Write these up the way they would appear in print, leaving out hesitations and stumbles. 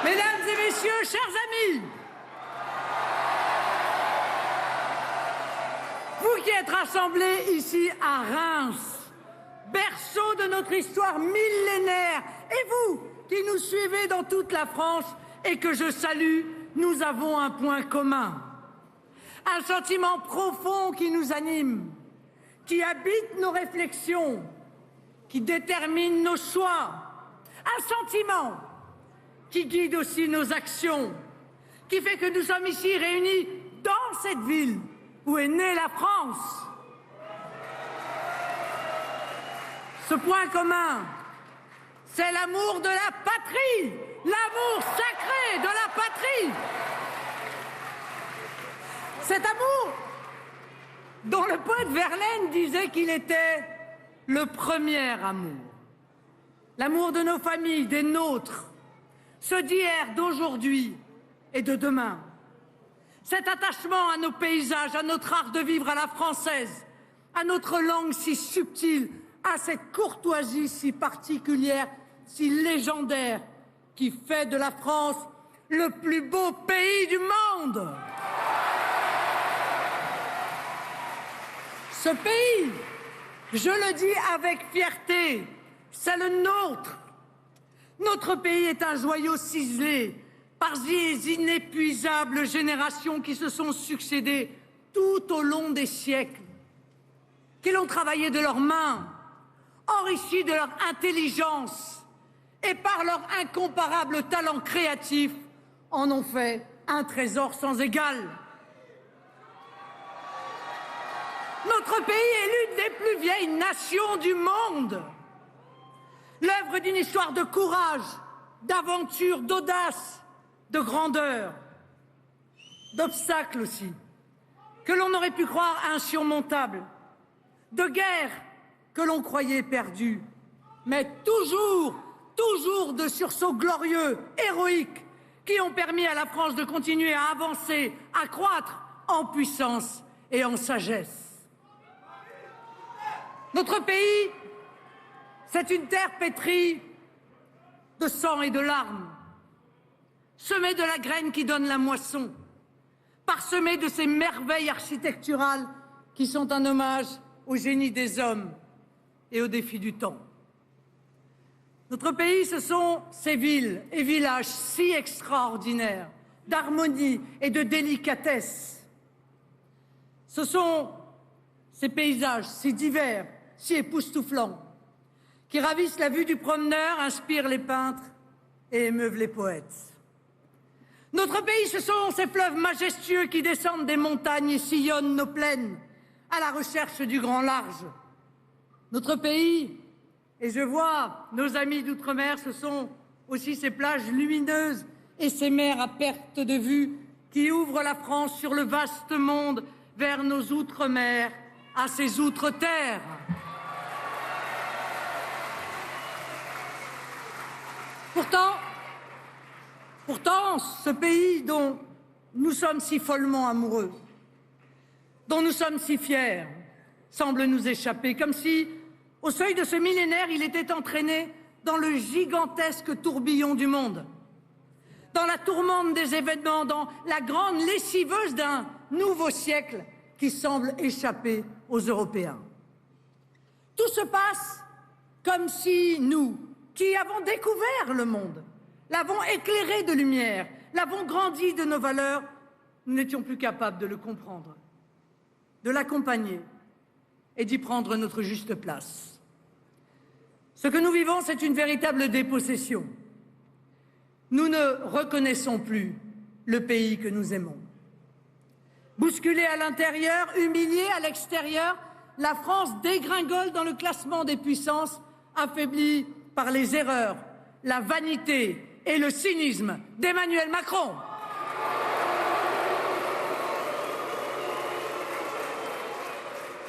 Mesdames et messieurs, chers amis, vous qui êtes rassemblés ici à Reims, berceau de notre histoire millénaire, et vous qui nous suivez dans toute la France et que je salue, nous avons un point commun. Un sentiment profond qui nous anime, qui habite nos réflexions, qui détermine nos choix. Un sentiment qui guide aussi nos actions, qui fait que nous sommes ici réunis dans cette ville où est née la France. Ce point commun, c'est l'amour de la patrie, l'amour sacré de la patrie. Cet amour dont le poète Verlaine disait qu'il était le premier amour. L'amour de nos familles, des nôtres, ceux d'hier, d'aujourd'hui et de demain. Cet attachement à nos paysages, à notre art de vivre à la française, à notre langue si subtile, à cette courtoisie si particulière, si légendaire, qui fait de la France le plus beau pays du monde. Ce pays, je le dis avec fierté, c'est le nôtre. Notre pays est un joyau ciselé par des inépuisables générations qui se sont succédées tout au long des siècles, qui l'ont travaillé de leurs mains, enrichi de leur intelligence et par leur incomparable talent créatif en ont fait un trésor sans égal. Notre pays est l'une des plus vieilles nations du monde. L'œuvre d'une histoire de courage, d'aventure, d'audace, de grandeur, d'obstacles aussi, que l'on aurait pu croire insurmontables, de guerres que l'on croyait perdues, mais toujours de sursauts glorieux, héroïques, qui ont permis à la France de continuer à avancer, à croître en puissance et en sagesse. Notre pays, c'est une terre pétrie de sang et de larmes, semée de la graine qui donne la moisson, parsemée de ces merveilles architecturales qui sont un hommage au génie des hommes et aux défis du temps. Notre pays, ce sont ces villes et villages si extraordinaires, d'harmonie et de délicatesse. Ce sont ces paysages si divers, si époustouflants, qui ravissent la vue du promeneur, inspirent les peintres et émeuvent les poètes. Notre pays, ce sont ces fleuves majestueux qui descendent des montagnes et sillonnent nos plaines à la recherche du grand large. Notre pays, et je vois nos amis d'outre-mer, ce sont aussi ces plages lumineuses et ces mers à perte de vue qui ouvrent la France sur le vaste monde vers nos outre-mer, à ces outre-terres. Pourtant, ce pays dont nous sommes si follement amoureux, dont nous sommes si fiers, semble nous échapper, comme si, au seuil de ce millénaire, il était entraîné dans le gigantesque tourbillon du monde, dans la tourmente des événements, dans la grande lessiveuse d'un nouveau siècle qui semble échapper aux Européens. Tout se passe comme si nous, qui avons découvert le monde, l'avons éclairé de lumière, l'avons grandi de nos valeurs, nous n'étions plus capables de le comprendre, de l'accompagner et d'y prendre notre juste place. Ce que nous vivons, c'est une véritable dépossession. Nous ne reconnaissons plus le pays que nous aimons. Bousculée à l'intérieur, humiliée à l'extérieur, la France dégringole dans le classement des puissances, affaiblie par les erreurs, la vanité et le cynisme d'Emmanuel Macron.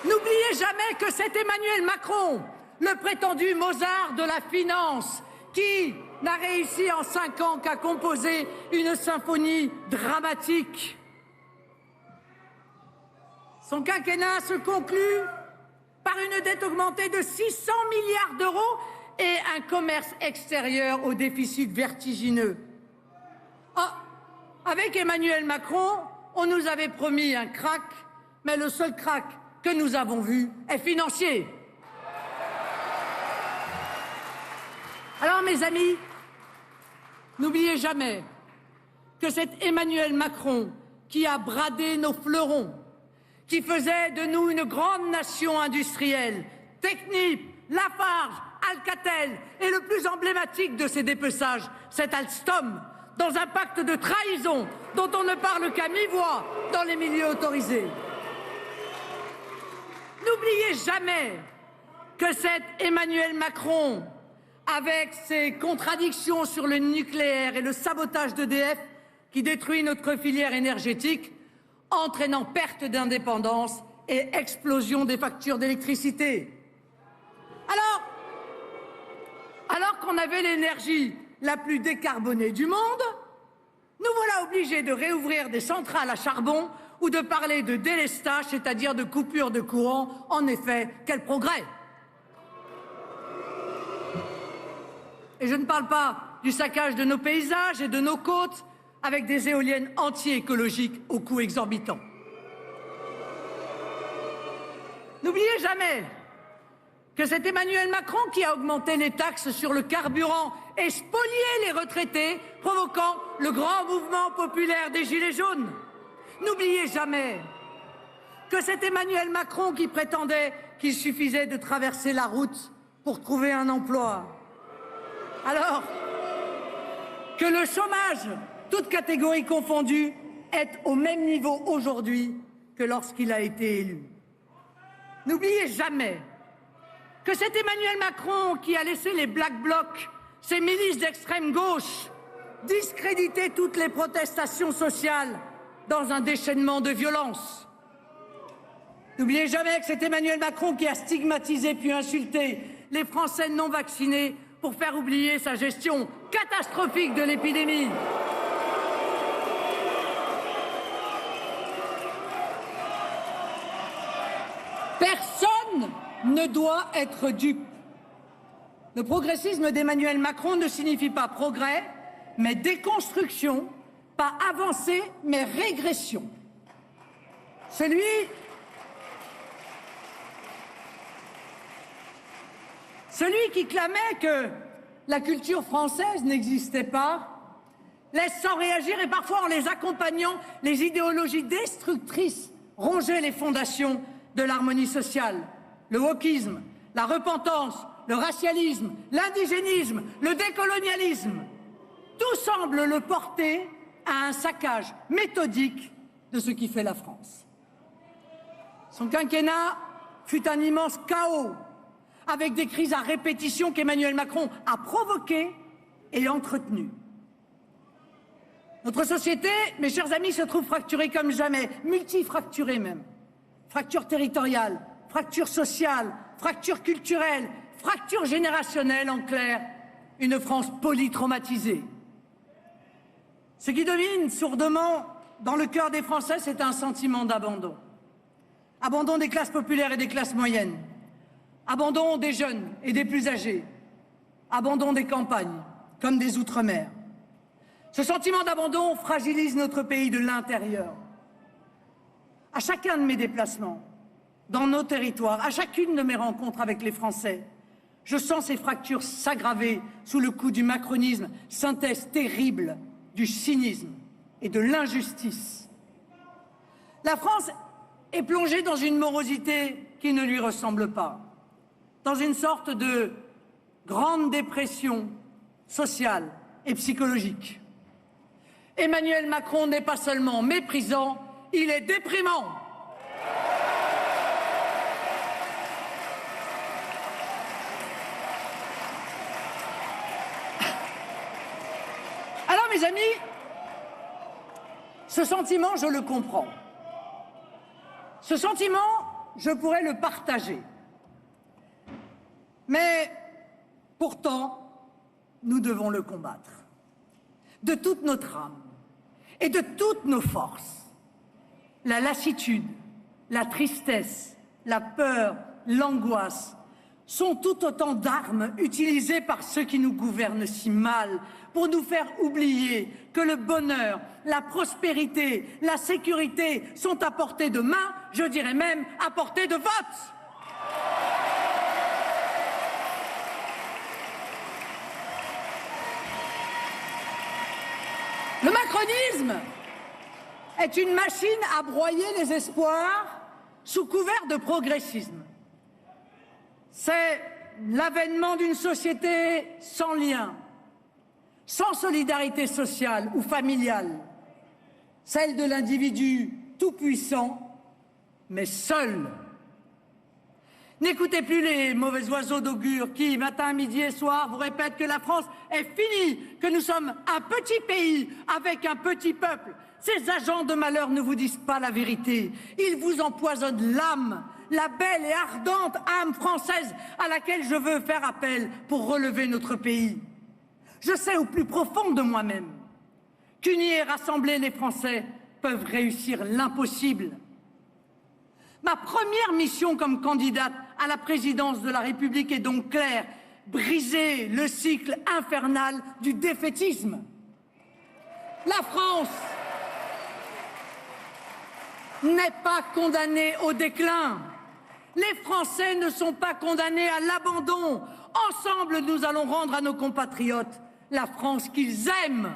N'oubliez jamais que c'est Emmanuel Macron, le prétendu Mozart de la finance, qui n'a réussi en 5 ans qu'à composer une symphonie dramatique. Son quinquennat se conclut par une dette augmentée de 600 milliards d'euros et un commerce extérieur au déficit vertigineux. Avec Emmanuel Macron, on nous avait promis un crack, mais le seul crack que nous avons vu est financier. Alors, mes amis, n'oubliez jamais que c'est Emmanuel Macron qui a bradé nos fleurons, qui faisait de nous une grande nation industrielle, Technip, Lafarge, Alcatel, et le plus emblématique de ces dépeçages, c'est Alstom, dans un pacte de trahison dont on ne parle qu'à mi-voix dans les milieux autorisés. N'oubliez jamais que c'est Emmanuel Macron, avec ses contradictions sur le nucléaire et le sabotage d'EDF, qui détruit notre filière énergétique, entraînant perte d'indépendance et explosion des factures d'électricité. Alors qu'on avait l'énergie la plus décarbonée du monde, nous voilà obligés de réouvrir des centrales à charbon ou de parler de délestage, c'est-à-dire de coupure de courant. En effet, quel progrès! Et je ne parle pas du saccage de nos paysages et de nos côtes avec des éoliennes anti-écologiques au coût exorbitant. N'oubliez jamais que c'est Emmanuel Macron qui a augmenté les taxes sur le carburant et spolié les retraités, provoquant le grand mouvement populaire des Gilets jaunes. N'oubliez jamais que c'est Emmanuel Macron qui prétendait qu'il suffisait de traverser la route pour trouver un emploi. Alors que le chômage, toutes catégories confondues, est au même niveau aujourd'hui que lorsqu'il a été élu. N'oubliez jamais que c'est Emmanuel Macron qui a laissé les Black Blocs, ces milices d'extrême gauche, discréditer toutes les protestations sociales dans un déchaînement de violence. N'oubliez jamais que c'est Emmanuel Macron qui a stigmatisé puis insulté les Français non vaccinés pour faire oublier sa gestion catastrophique de l'épidémie. Personne ne doit être dupe. Le progressisme d'Emmanuel Macron ne signifie pas progrès, mais déconstruction, pas avancée, mais régression. Celui qui clamait que la culture française n'existait pas laisse sans réagir et parfois en les accompagnant les idéologies destructrices ronger les fondations de l'harmonie sociale. Le wokisme, la repentance, le racialisme, l'indigénisme, le décolonialisme, tout semble le porter à un saccage méthodique de ce qui fait la France. Son quinquennat fut un immense chaos, avec des crises à répétition qu'Emmanuel Macron a provoquées et entretenues. Notre société, mes chers amis, se trouve fracturée comme jamais, multifracturée même. Fracture territoriale, fracture sociale, fracture culturelle, fracture générationnelle, en clair, une France polytraumatisée. Ce qui domine sourdement dans le cœur des Français, c'est un sentiment d'abandon. Abandon des classes populaires et des classes moyennes. Abandon des jeunes et des plus âgés. Abandon des campagnes, comme des outre-mer. Ce sentiment d'abandon fragilise notre pays de l'intérieur. À chacun de mes déplacements, dans nos territoires, à chacune de mes rencontres avec les Français, je sens ces fractures s'aggraver sous le coup du macronisme, synthèse terrible du cynisme et de l'injustice. La France est plongée dans une morosité qui ne lui ressemble pas, dans une sorte de grande dépression sociale et psychologique. Emmanuel Macron n'est pas seulement méprisant, il est déprimant. Alors, mes amis, ce sentiment, je le comprends. Ce sentiment, je pourrais le partager. Mais pourtant, nous devons le combattre. De toute notre âme et de toutes nos forces. La lassitude, la tristesse, la peur, l'angoisse sont tout autant d'armes utilisées par ceux qui nous gouvernent si mal pour nous faire oublier que le bonheur, la prospérité, la sécurité sont à portée de main, je dirais même à portée de vote. Le macronisme est une machine à broyer les espoirs sous couvert de progressisme. C'est l'avènement d'une société sans lien, sans solidarité sociale ou familiale, celle de l'individu tout-puissant, mais seul. N'écoutez plus les mauvais oiseaux d'augure qui, matin, midi et soir, vous répètent que la France est finie, que nous sommes un petit pays avec un petit peuple. Ces agents de malheur ne vous disent pas la vérité. Ils vous empoisonnent l'âme, la belle et ardente âme française à laquelle je veux faire appel pour relever notre pays. Je sais au plus profond de moi-même qu'unis et rassemblés les Français peuvent réussir l'impossible. Ma première mission comme candidate à la présidence de la République est donc claire: briser le cycle infernal du défaitisme. La France n'est pas condamnée au déclin. Les Français ne sont pas condamnés à l'abandon. Ensemble, nous allons rendre à nos compatriotes la France qu'ils aiment.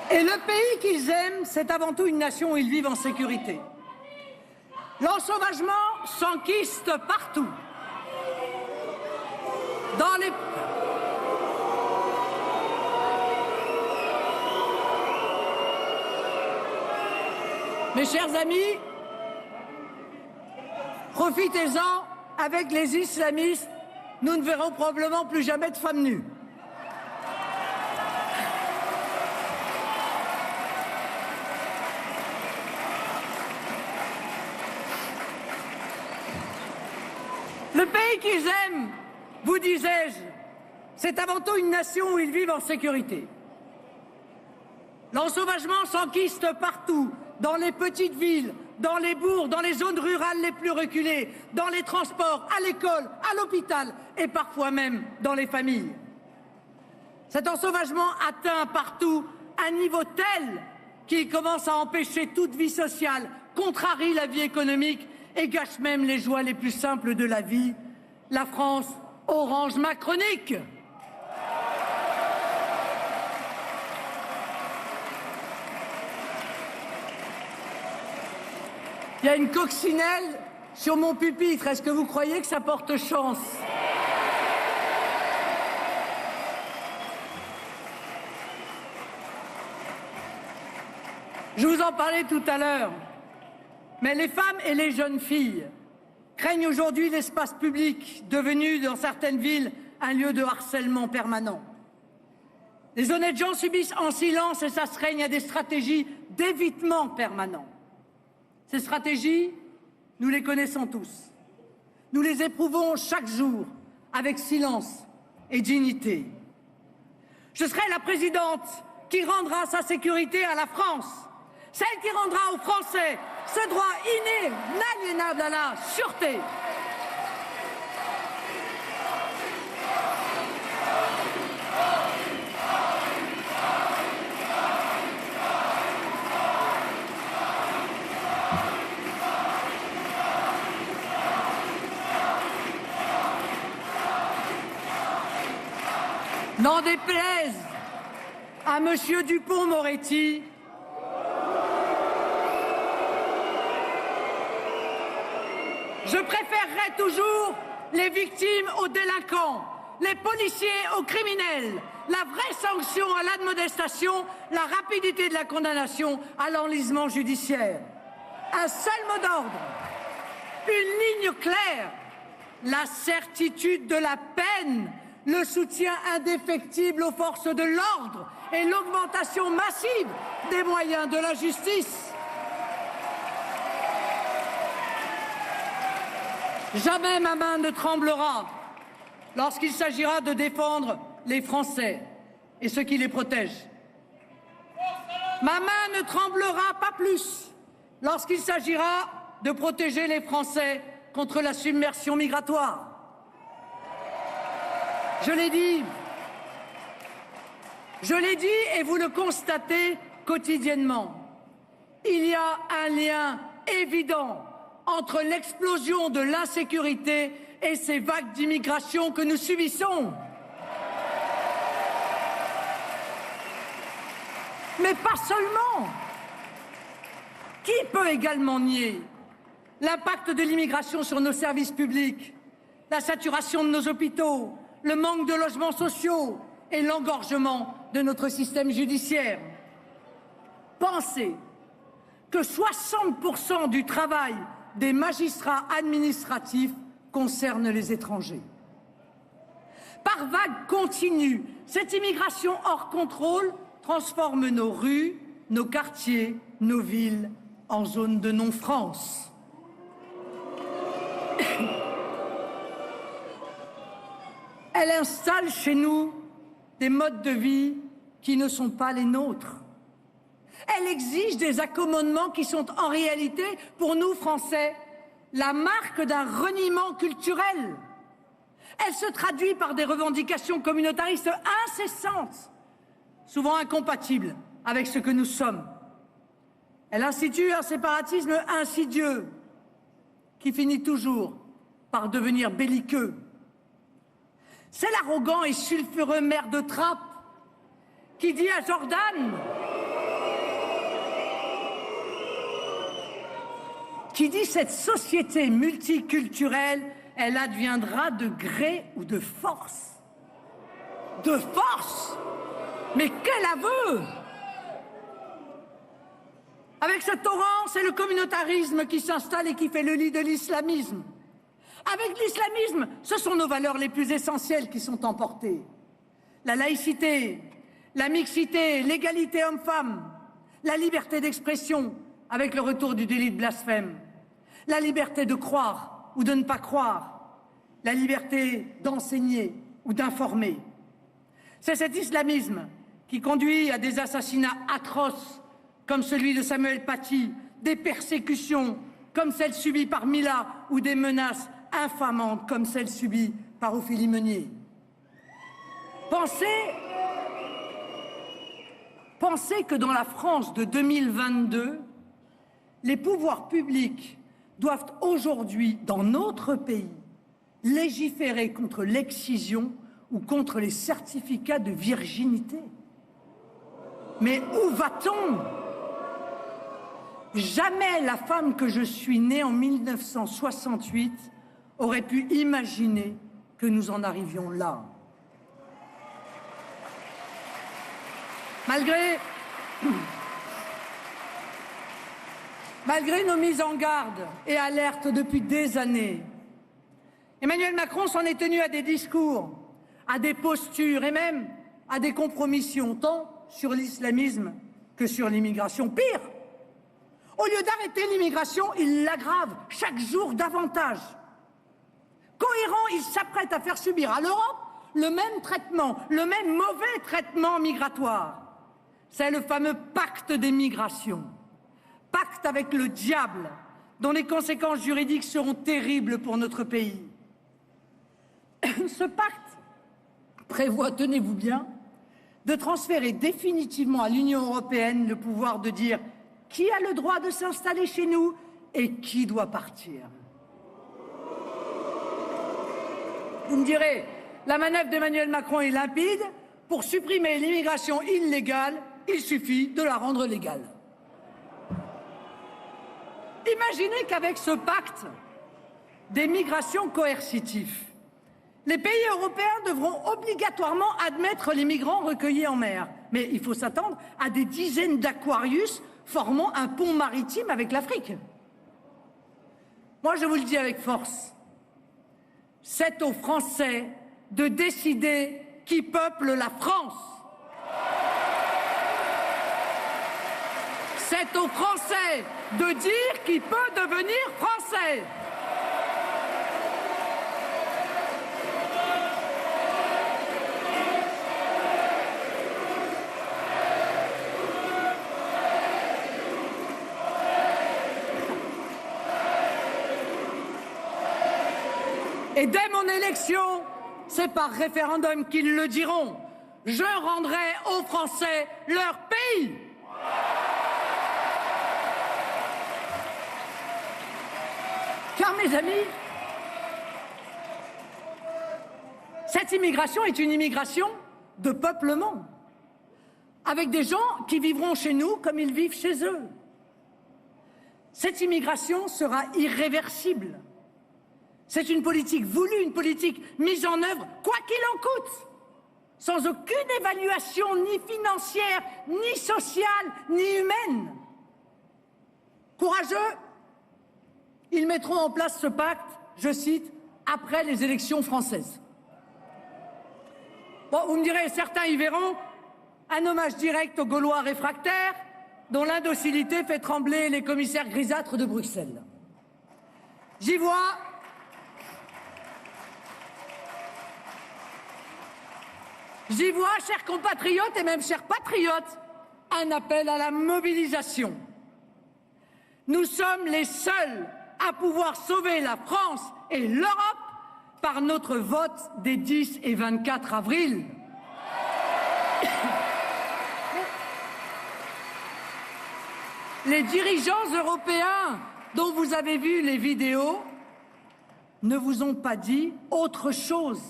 Et le pays qu'ils aiment, c'est avant tout une nation où ils vivent en sécurité. L'ensauvagement s'enquiste partout. Dans les... Mes chers amis, profitez-en, avec les islamistes, nous ne verrons probablement plus jamais de femmes nues. Le pays qu'ils aiment, vous disais-je, c'est avant tout une nation où ils vivent en sécurité. L'ensauvagement s'enquiste partout, dans les petites villes, dans les bourgs, dans les zones rurales les plus reculées, dans les transports, à l'école, à l'hôpital et parfois même dans les familles. Cet ensauvagement atteint partout un niveau tel qu'il commence à empêcher toute vie sociale, contrarie la vie économique et gâche même les joies les plus simples de la vie. La France orange macronique. Il y a une coccinelle sur mon pupitre. Est-ce que vous croyez que ça porte chance? Je vous en parlais tout à l'heure. Mais les femmes et les jeunes filles craignent aujourd'hui l'espace public, devenu dans certaines villes un lieu de harcèlement permanent. Les honnêtes gens subissent en silence et s'astreignent à des stratégies d'évitement permanent. Ces stratégies, nous les connaissons tous. Nous les éprouvons chaque jour avec silence et dignité. Je serai la présidente qui rendra sa sécurité à la France. Celle qui rendra aux Français ce droit inaliénable à la sûreté. N'en déplaise à Monsieur Dupond-Moretti, je préférerais toujours les victimes aux délinquants, les policiers aux criminels, la vraie sanction à l'admonestation, la rapidité de la condamnation à l'enlisement judiciaire. Un seul mot d'ordre, une ligne claire, la certitude de la peine, le soutien indéfectible aux forces de l'ordre et l'augmentation massive des moyens de la justice. Jamais ma main ne tremblera lorsqu'il s'agira de défendre les Français et ceux qui les protègent. Ma main ne tremblera pas plus lorsqu'il s'agira de protéger les Français contre la submersion migratoire. Je l'ai dit et vous le constatez quotidiennement. Il y a un lien évident entre l'explosion de l'insécurité et ces vagues d'immigration que nous subissons. Mais pas seulement. Qui peut également nier l'impact de l'immigration sur nos services publics, la saturation de nos hôpitaux, le manque de logements sociaux et l'engorgement de notre système judiciaire? Pensez que 60% du travail des magistrats administratifs concerne les étrangers. Par vague continue, cette immigration hors contrôle transforme nos rues, nos quartiers, nos villes en zone de non-France. Elle installe chez nous des modes de vie qui ne sont pas les nôtres. Elle exige des accommodements qui sont en réalité, pour nous Français, la marque d'un reniement culturel. Elle se traduit par des revendications communautaristes incessantes, souvent incompatibles avec ce que nous sommes. Elle institue un séparatisme insidieux qui finit toujours par devenir belliqueux. C'est l'arrogant et sulfureux maire de Trappes qui dit à Jordan, cette société multiculturelle, elle adviendra de gré ou de force. De force? Mais quel aveu! Avec ce torrent, c'est le communautarisme qui s'installe et qui fait le lit de l'islamisme. Avec l'islamisme, ce sont nos valeurs les plus essentielles qui sont emportées. La laïcité, la mixité, l'égalité homme-femme, la liberté d'expression avec le retour du délit de blasphème, la liberté de croire ou de ne pas croire, la liberté d'enseigner ou d'informer. C'est cet islamisme qui conduit à des assassinats atroces comme celui de Samuel Paty, des persécutions comme celles subies par Mila ou des menaces infamantes comme celles subies par Ophélie Meunier. Pensez que dans la France de 2022, les pouvoirs publics doivent aujourd'hui, dans notre pays, légiférer contre l'excision ou contre les certificats de virginité. Mais où va-t-on? Jamais la femme que je suis, née en 1968, aurait pu imaginer que nous en arrivions là. Malgré nos mises en garde et alertes depuis des années, Emmanuel Macron s'en est tenu à des discours, à des postures et même à des compromissions, tant sur l'islamisme que sur l'immigration. Pire, au lieu d'arrêter l'immigration, il l'aggrave chaque jour davantage. Cohérent, il s'apprête à faire subir à l'Europe le même traitement, le même mauvais traitement migratoire. C'est le fameux pacte des migrations. Pacte avec le diable, dont les conséquences juridiques seront terribles pour notre pays. Ce pacte prévoit, tenez-vous bien, de transférer définitivement à l'Union européenne le pouvoir de dire qui a le droit de s'installer chez nous et qui doit partir. Vous me direz, la manœuvre d'Emmanuel Macron est limpide. Pour supprimer l'immigration illégale, il suffit de la rendre légale. Imaginez qu'avec ce pacte des migrations coercitives, les pays européens devront obligatoirement admettre les migrants recueillis en mer. Mais il faut s'attendre à des dizaines d'Aquarius formant un pont maritime avec l'Afrique. Moi, je vous le dis avec force, c'est aux Français de décider qui peuple la France. C'est aux Français de dire qui peut devenir français. élection, c'est par référendum qu'ils le diront. Je rendrai aux Français leur pays. Car, mes amis, cette immigration est une immigration de peuplement, avec des gens qui vivront chez nous comme ils vivent chez eux. Cette immigration sera irréversible. C'est une politique voulue, une politique mise en œuvre, quoi qu'il en coûte, sans aucune évaluation ni financière, ni sociale, ni humaine. Courageux, ils mettront en place ce pacte, je cite, après les élections françaises. Bon, vous me direz, certains y verront un hommage direct aux Gaulois réfractaires, dont l'indocilité fait trembler les commissaires grisâtres de Bruxelles. J'y vois chers compatriotes et même chers patriotes, un appel à la mobilisation. Nous sommes les seuls à pouvoir sauver la France et l'Europe par notre vote des 10 et 24 avril. Les dirigeants européens dont vous avez vu les vidéos ne vous ont pas dit autre chose.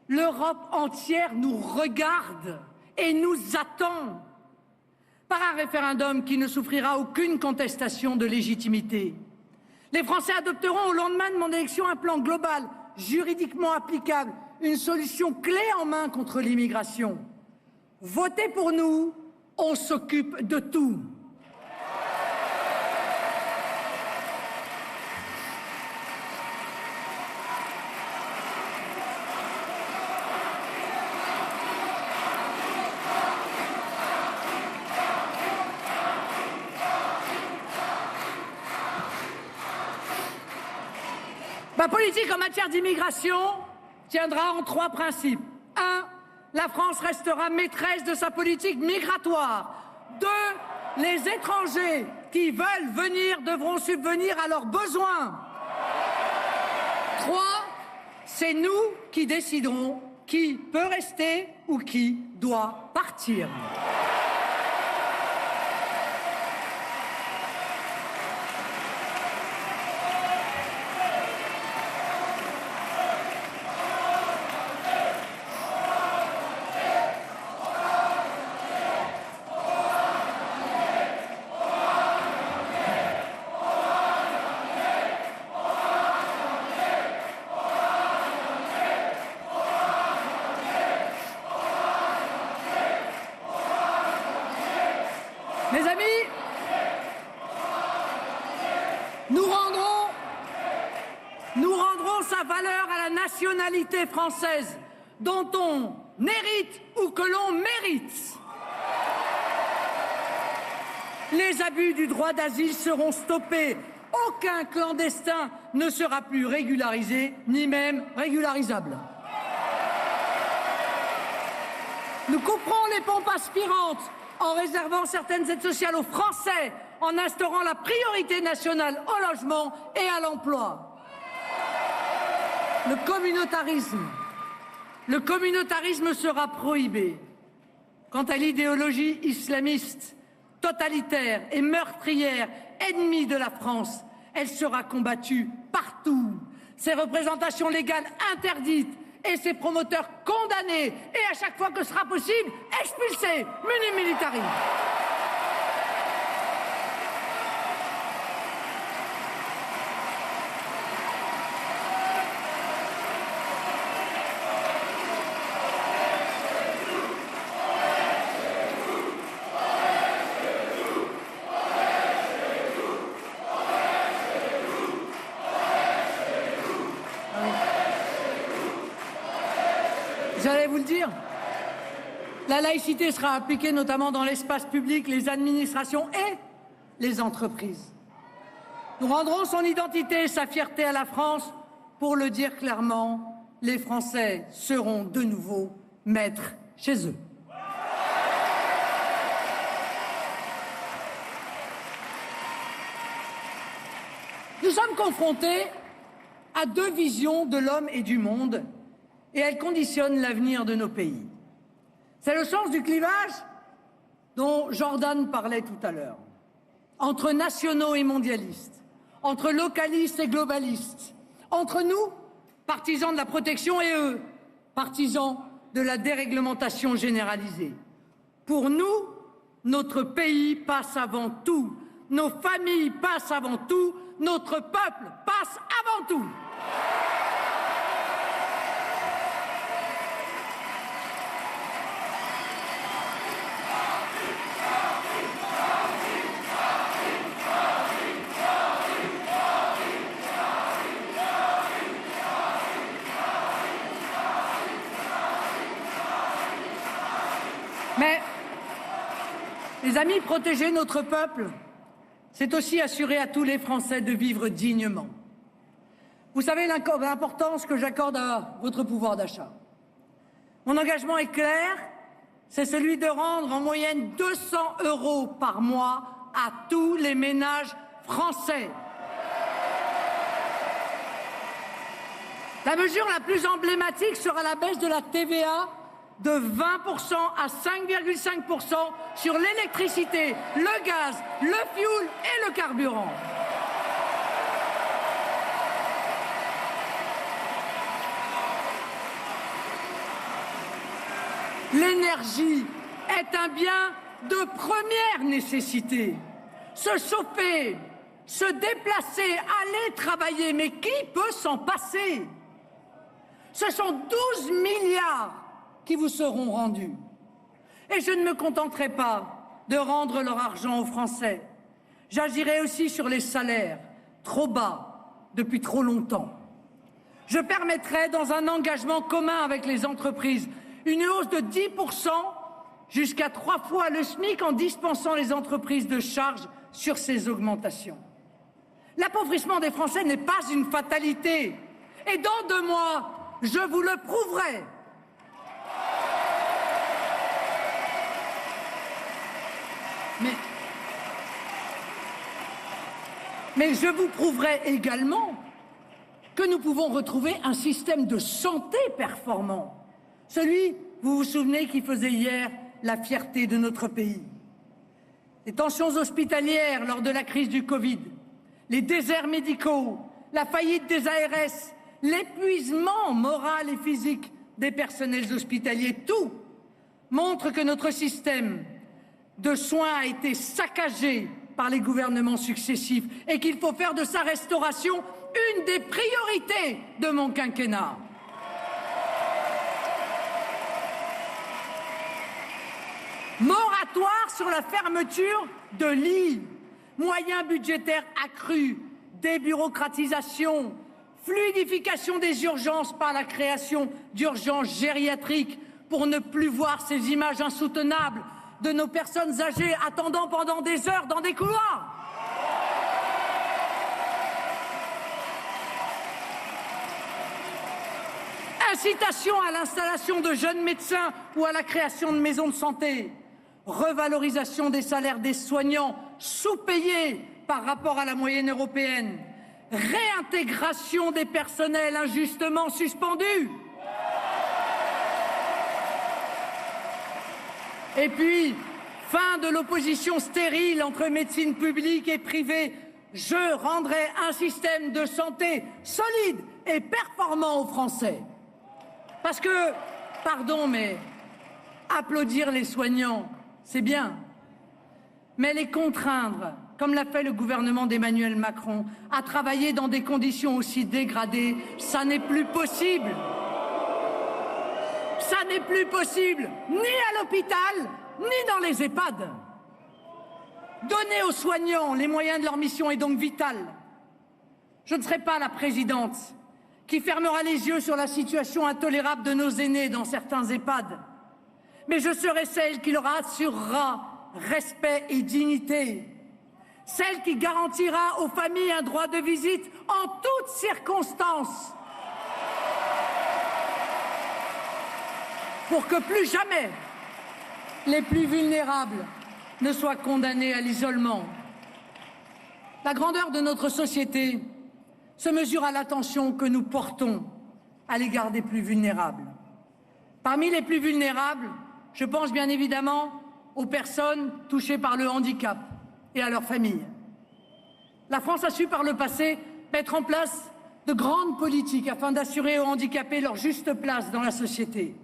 L'Europe entière nous regarde et nous attend par un référendum qui ne souffrira aucune contestation de légitimité. Les Français adopteront au lendemain de mon élection un plan global, juridiquement applicable, une solution clé en main contre l'immigration. Votez pour nous, on s'occupe de tout. Ma politique en matière d'immigration tiendra en 3 principes. 1. La France restera maîtresse de sa politique migratoire. 2. Les étrangers qui veulent venir devront subvenir à leurs besoins. 3. C'est nous qui déciderons qui peut rester ou qui doit partir. Mes amis, nous rendrons sa valeur à la nationalité française, dont on hérite ou que l'on mérite. Les abus du droit d'asile seront stoppés. Aucun clandestin ne sera plus régularisé, ni même régularisable. Nous couperons les pompes aspirantes en réservant certaines aides sociales aux Français, en instaurant la priorité nationale au logement et à l'emploi. Le communautarisme sera prohibé. Quant à l'idéologie islamiste, totalitaire et meurtrière, ennemie de la France, elle sera combattue partout. Ses représentations légales interdites et ses promoteurs condamnés et à chaque fois que ce sera possible, expulsés, muni militari. J'allais vous le dire, la laïcité sera appliquée notamment dans l'espace public, les administrations et les entreprises. Nous rendrons son identité et sa fierté à la France. Pour le dire clairement, les Français seront de nouveau maîtres chez eux. Nous sommes confrontés a deux visions de l'homme et du monde, et elle conditionne l'avenir de nos pays. C'est le sens du clivage dont Jordan parlait tout à l'heure, entre nationaux et mondialistes, entre localistes et globalistes, entre nous, partisans de la protection, et eux, partisans de la déréglementation généralisée. Pour nous, notre pays passe avant tout, nos familles passent avant tout, notre peuple passe avant tout. Mais, les amis, protéger notre peuple, c'est aussi assurer à tous les Français de vivre dignement. Vous savez l'importance que j'accorde à votre pouvoir d'achat. Mon engagement est clair, c'est celui de rendre en moyenne 200 € par mois à tous les ménages français. La mesure la plus emblématique sera la baisse de la TVA de 20% à 5,5% sur l'électricité, le gaz, le fioul et le carburant. L'énergie est un bien de première nécessité. Se chauffer, se déplacer, aller travailler, mais qui peut s'en passer? Ce sont 12 milliards qui vous seront rendus. Et je ne me contenterai pas de rendre leur argent aux Français. J'agirai aussi sur les salaires, trop bas depuis trop longtemps. Je permettrai, dans un engagement commun avec les entreprises, une hausse de 10% jusqu'à 3 fois le SMIC en dispensant les entreprises de charges sur ces augmentations. L'appauvrissement des Français n'est pas une fatalité. Et dans 2 mois, je vous le prouverai. Mais je vous prouverai également que nous pouvons retrouver un système de santé performant. Celui, vous vous souvenez, qui faisait hier la fierté de notre pays. Les tensions hospitalières lors de la crise du Covid, les déserts médicaux, la faillite des ARS, l'épuisement moral et physique des personnels hospitaliers, tout montre que notre système de soins a été saccagé par les gouvernements successifs et qu'il faut faire de sa restauration une des priorités de mon quinquennat. Moratoire sur la fermeture de lits, moyens budgétaires accrus, débureaucratisation, fluidification des urgences par la création d'urgences gériatriques pour ne plus voir ces images insoutenables de nos personnes âgées attendant pendant des heures dans des couloirs. Incitation à l'installation de jeunes médecins ou à la création de maisons de santé. Revalorisation des salaires des soignants sous-payés par rapport à la moyenne européenne. Réintégration des personnels injustement suspendus. Et puis, fin de l'opposition stérile entre médecine publique et privée. Je rendrai un système de santé solide et performant aux Français. Parce que, pardon, mais applaudir les soignants, c'est bien. Mais les contraindre, comme l'a fait le gouvernement d'Emmanuel Macron, à travailler dans des conditions aussi dégradées, ça n'est plus possible. Ça n'est plus possible, ni à l'hôpital, ni dans les EHPAD. Donner aux soignants les moyens de leur mission est donc vital. Je ne serai pas la présidente qui fermera les yeux sur la situation intolérable de nos aînés dans certains EHPAD. Mais je serai celle qui leur assurera respect et dignité. Celle qui garantira aux familles un droit de visite en toutes circonstances. Pour que plus jamais les plus vulnérables ne soient condamnés à l'isolement. La grandeur de notre société se mesure à l'attention que nous portons à l'égard des plus vulnérables. Parmi les plus vulnérables, je pense bien évidemment aux personnes touchées par le handicap et à leurs familles. La France a su par le passé mettre en place de grandes politiques afin d'assurer aux handicapés leur juste place dans la société.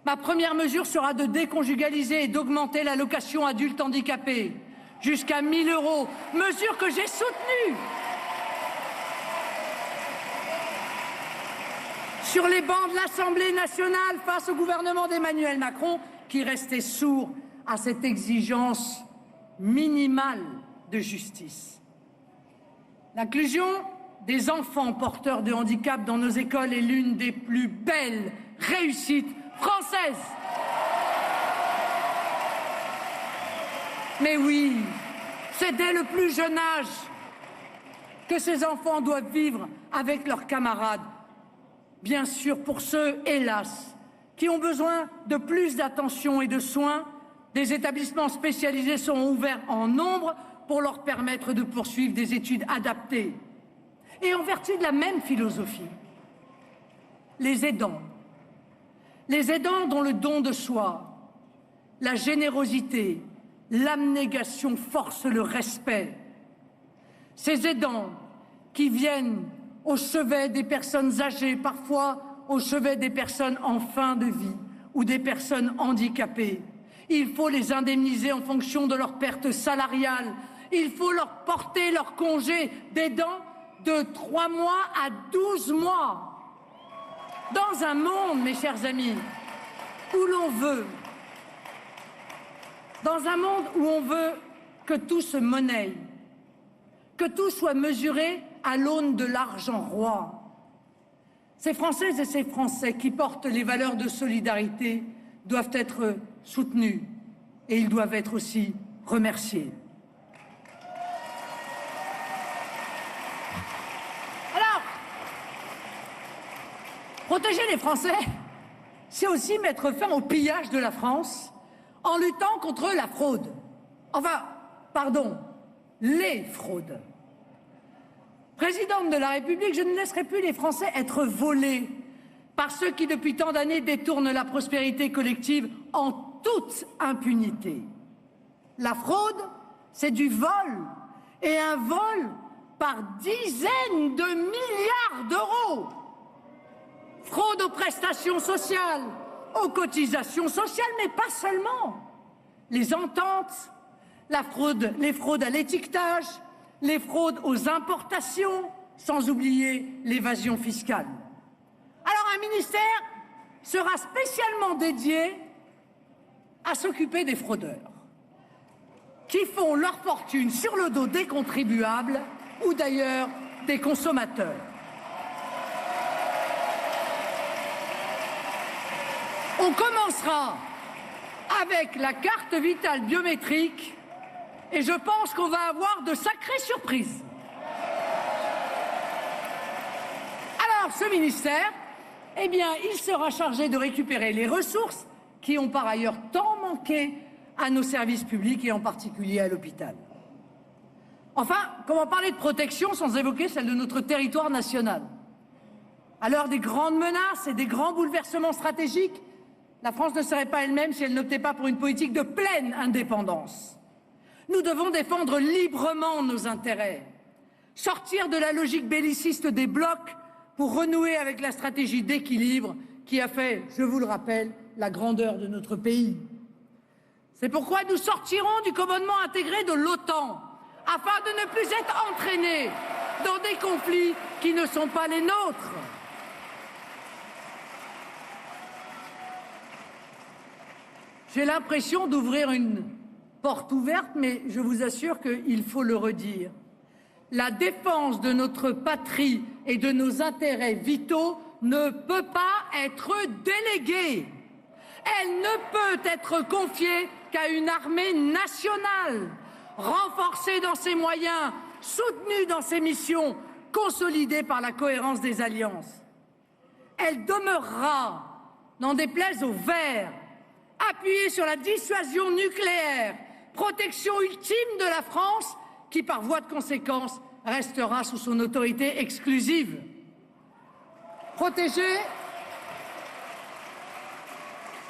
Ma première mesure sera de déconjugaliser et d'augmenter l'allocation adulte handicapé jusqu'à 1 000 €, mesure que j'ai soutenue sur les bancs de l'Assemblée nationale face au gouvernement d'Emmanuel Macron, qui restait sourd à cette exigence minimale de justice. L'inclusion des enfants porteurs de handicap dans nos écoles est l'une des plus belles réussites françaises. Mais oui, c'est dès le plus jeune âge que ces enfants doivent vivre avec leurs camarades. Bien sûr, pour ceux, hélas, qui ont besoin de plus d'attention et de soins, des établissements spécialisés seront ouverts en nombre pour leur permettre de poursuivre des études adaptées. Et en vertu de la même philosophie, les aidants dont le don de soi, la générosité, l'abnégation forcent le respect, ces aidants qui viennent au chevet des personnes âgées, parfois au chevet des personnes en fin de vie ou des personnes handicapées. Il faut les indemniser en fonction de leur perte salariale. Il faut leur porter leur congé d'aidant de 3 mois à 12 mois. Dans un monde, mes chers amis, où l'on veut, dans un monde où on veut que tout se monnaie, que tout soit mesuré à l'aune de l'argent roi, ces Françaises et ces Français qui portent les valeurs de solidarité doivent être soutenus et ils doivent être aussi remerciés. Alors, protéger les Français, c'est aussi mettre fin au pillage de la France en luttant contre la fraude. Enfin, pardon, les fraudes. Présidente de la République, je ne laisserai plus les Français être volés par ceux qui, depuis tant d'années, détournent la prospérité collective en toute impunité. La fraude, c'est du vol, et un vol par dizaines de milliards d'euros. Fraude aux prestations sociales, aux cotisations sociales, mais pas seulement. Les ententes, les fraudes à l'étiquetage, les fraudes aux importations, sans oublier l'évasion fiscale. Alors un ministère sera spécialement dédié à s'occuper des fraudeurs qui font leur fortune sur le dos des contribuables ou d'ailleurs des consommateurs. On commencera avec la carte vitale biométrique et je pense qu'on va avoir de sacrées surprises. Alors, ce ministère, eh bien, il sera chargé de récupérer les ressources qui ont par ailleurs tant manqué à nos services publics et en particulier à l'hôpital. Enfin, comment parler de protection sans évoquer celle de notre territoire national? À l'heure des grandes menaces et des grands bouleversements stratégiques, la France ne serait pas elle-même si elle n'optait pas pour une politique de pleine indépendance. Nous devons défendre librement nos intérêts, sortir de la logique belliciste des blocs pour renouer avec la stratégie d'équilibre qui a fait, je vous le rappelle, la grandeur de notre pays. C'est pourquoi nous sortirons du commandement intégré de l'OTAN, afin de ne plus être entraînés dans des conflits qui ne sont pas les nôtres. J'ai l'impression d'ouvrir une porte ouverte, mais je vous assure qu'il faut le redire. La défense de notre patrie et de nos intérêts vitaux ne peut pas être déléguée. Elle ne peut être confiée qu'à une armée nationale, renforcée dans ses moyens, soutenue dans ses missions, consolidée par la cohérence des alliances. Elle demeurera, n'en déplaise aux Verts, appuyée sur la dissuasion nucléaire, protection ultime de la France, qui par voie de conséquence restera sous son autorité exclusive. Protégée,